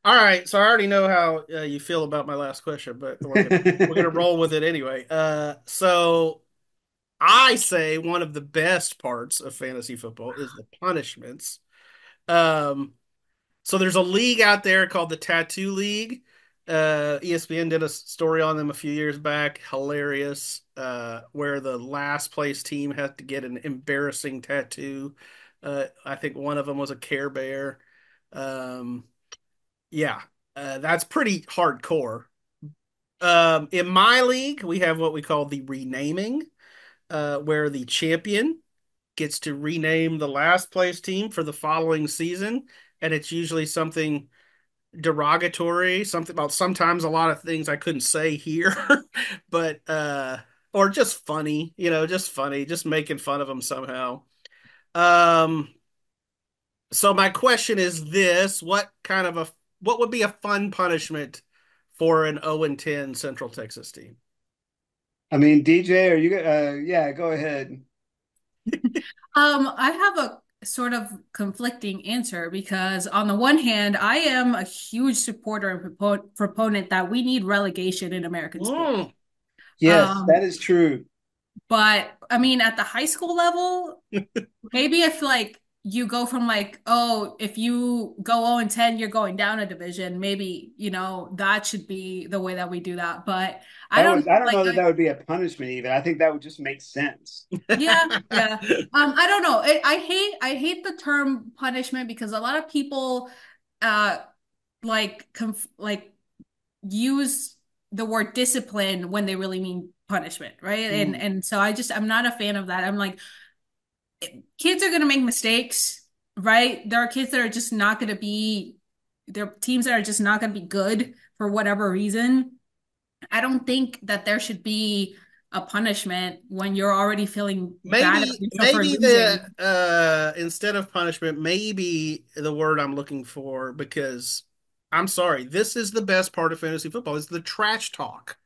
All right, so I already know how you feel about my last question, but we're gonna roll with it anyway. So I say one of the best parts of fantasy football is the punishments. Um, so there's a league out there called the Tattoo League. ESPN did a story on them a few years back, hilarious, where the last place team had to get an embarrassing tattoo. I think one of them was a Care Bear. Um, yeah, that's pretty hardcore. In my league, we have what we call the renaming, where the champion gets to rename the last place team for the following season, and it's usually something derogatory, something about sometimes a lot of things I couldn't say here, but or just funny, just funny, just making fun of them somehow. Um, so my question is this: what would be a fun punishment for an 0 and 10 Central Texas team? I mean, DJ, are you? Yeah, go ahead. I have a sort of conflicting answer because on the one hand, I am a huge supporter and proponent that we need relegation in American sport. Mm. Yes, that Um, is true. but I mean, at the high school level, maybe if like you go from like, oh, if you go 0 and 10, you're going down a division, maybe, that should be the way that we do that. But I That don't would, I don't like know that that would be a punishment even. I think that would just make sense. yeah, yeah. I don't know. I hate the term punishment because a lot of people uh like use the word discipline when they really mean punishment, right? And Mm. and so I'm not a fan of that. I'm like kids are gonna make mistakes, right? There are kids that are just not gonna be there are teams that are just not gonna be good for whatever reason. I don't think that there should be a punishment when you're already feeling bad about yourself for Maybe the losing. instead of punishment, maybe the word I'm looking for, because I'm sorry, this is the best part of fantasy football is the trash talk.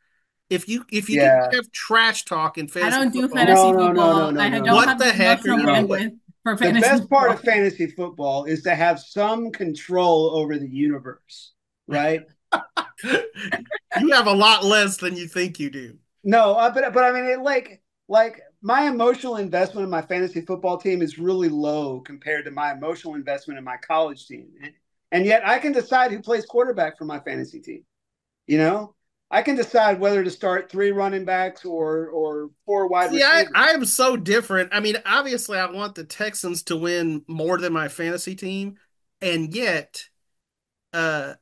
If you can Yeah. have trash talk in I fantasy don't do football, fantasy No, no, no, no, football. no, I no, don't no. what have the the heck are emotional you No. doing? bandwidth for The fantasy best part of football. fantasy football is to have some control over the universe, right? You have a lot less than you think you do. No, but I mean, like my emotional investment in my fantasy football team is really low compared to my emotional investment in my college team, and yet I can decide who plays quarterback for my fantasy team. You know, I can decide whether to start three running backs or four wide See, I receivers. am so different. I mean, obviously, I want the Texans to win more than my fantasy team, and yet, uh,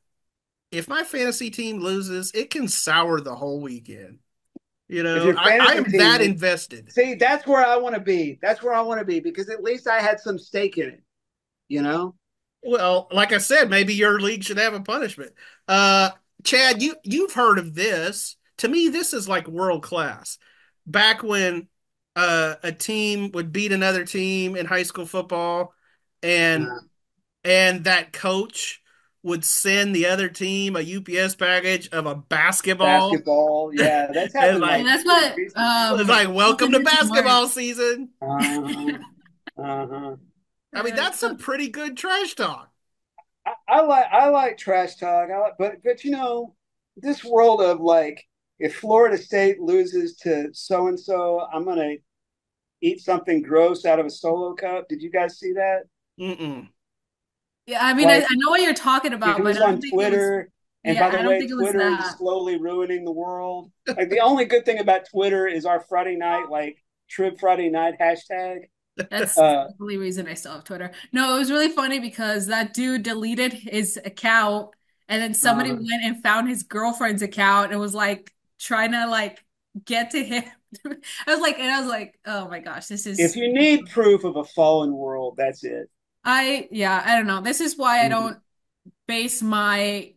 if my fantasy team loses, it can sour the whole weekend. If your I fantasy am that team, invested. see, that's where I want to be. That's where I want to be because at least I had some stake in it. You know? Well, like I said, maybe your league should have a punishment. Uh, Chad, you've heard of this. To me, this is like world class. Back when a team would beat another team in high school football, and Uh, and that coach would send the other team a UPS package of a basketball, Basketball, yeah, that's and happened And like like that's pretty what recently. it's like welcome to Colton used to work. basketball season. Uh-huh. Uh-huh. I mean, that's some pretty good trash talk. I like trash talk. But this world of like if Florida State loses to so and so, I'm gonna eat something gross out of a solo cup. Did you guys see that? Mm-mm. Yeah, I mean, I Like know what you're talking it about, but was I on don't think it was. Twitter. And Yeah, by the I don't way, think it was Twitter is that. slowly ruining the world. Like the only good thing about Twitter is our Friday night, like Trib Friday night hashtag. That's Uh, the only reason I still have Twitter. No, it was really funny because that dude deleted his account and then somebody uh, went and found his girlfriend's account and was like trying to like get to him. I was like, oh my gosh, this if is you need proof of a fallen world, that's it. I don't know. This is why I Mhm. don't base my,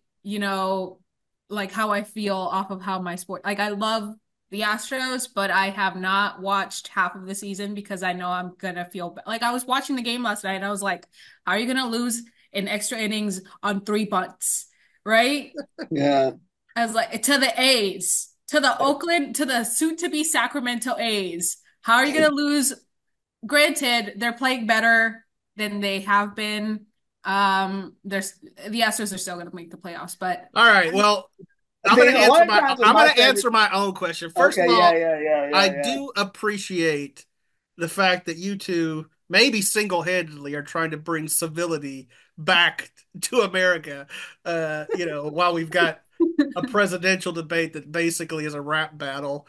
like how I feel off of how my sport. Like I love the Astros, but I have not watched half of the season because I know I'm gonna like I was watching the game last night and I was like, how are you gonna lose in extra innings on three bunts? Right? Yeah. I was like, to the A's, to the soon-to-be Sacramento A's. How are you gonna lose? Granted, they're playing better than they have been. There's the Astros are still going to make the playoffs, but All right. Well, I'm See, going a to lot answer of my times with I'm my going to answer fantasy. my own question. First of Okay, yeah, all, yeah, yeah, I yeah, yeah. do appreciate the fact that you two maybe single-handedly are trying to bring civility back to America. While we've got a presidential debate that basically is a rap battle,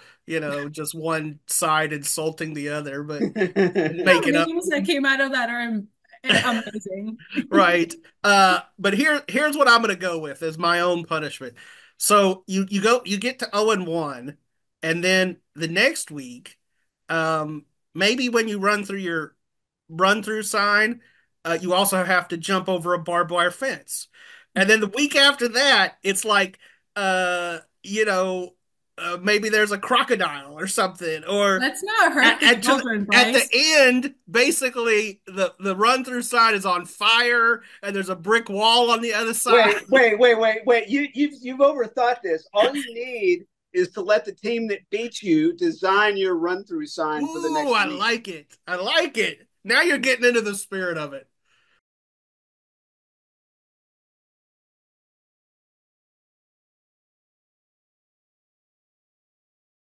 just one side insulting the other, but the making up. memes that came out of that are amazing. Right. But here's what I'm gonna go with as my own punishment. So you get to 0-1, and then the next week, maybe when you run through your run through sign, you also have to jump over a barbed wire fence. And then the week after that, it's like maybe there's a crocodile or something, or Let's not hurt at, the at, to the, children, at the Brice. end, basically the run through side is on fire, and there's a brick wall on the other side. Wait. You've overthought this. All you need is to let the team that beats you design your run through sign for the Ooh, next I week. like it. I like it. Now you're getting into the spirit of it.